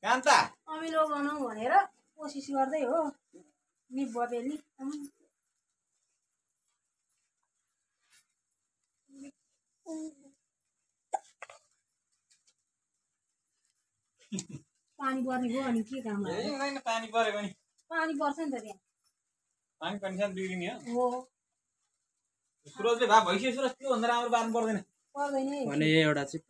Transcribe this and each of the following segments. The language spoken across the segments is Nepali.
कान्ता अमिलो बनाऊ भनेर कोसिस गर्दै हो नि बबेली पानी पर्ने भयो अनि के काम लाग्यो हुँदैन पानी पऱ्यो भने पानी पर्छ नि त त्यहाँ पानी पनि सानो बिग्रिने हो सुरजले भए भइसक्यो सुरज त्यो भन्दा राम्रो पार्नु पर्दैन पर्दैन भने एउटा चाहिँ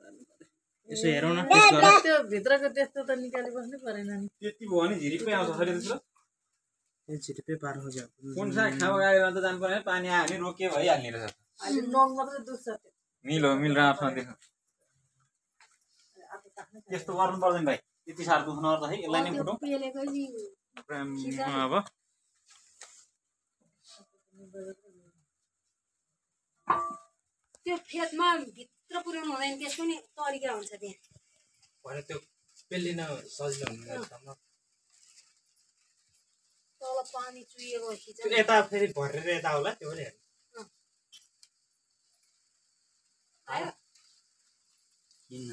यसो हेरौँ न त्यो भित्रको त्यस्तो त निकाली बस्नै परेन नि त्यति भयो भने झिरिपै आउँछ सरी सुरज त्यो छिटै पार्नु खोज्यो कुन साग खावा गाडीमा त जानु पर्ने पानी आयो भने रोके भइहाल्ने रहेछ अहिले नङ मात्रै दुख्छ त्यो मिल राम्रोसँग देख्नु त्यस्तो गर्नु पर्दैन भाइ त्यति साह्रो दुख्नु पर्छ है यसलाई नै फुटौँ पेलेकै नि अब त्यो फेदमा भित्र पुर्याउनु हुँदैन त्यसको नि तरिका हुन्छ त्यहाँ भने त्यो पेलिन सजिलो हुँदैन तल पानी चुहिएपछि त्यो यता फेरि भरेर यता होला त्यो पनि हेर्नु आयो किन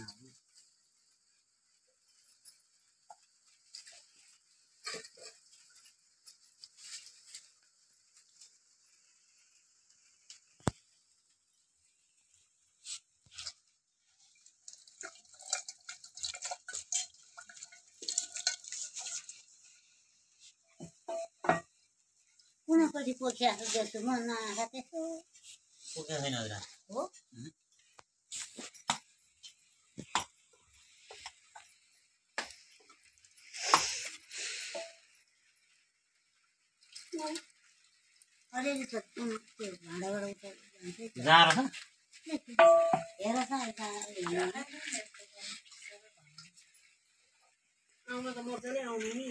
कुनैपट्टि पोखिया जस्तो म नआँखा त्यस्तो पुगेको छैन हजुर हो अलिअलि त त्यो भाँडाबाट उता जान्छै जाँड छ हेर त यता आउन त मजाले आउनु नि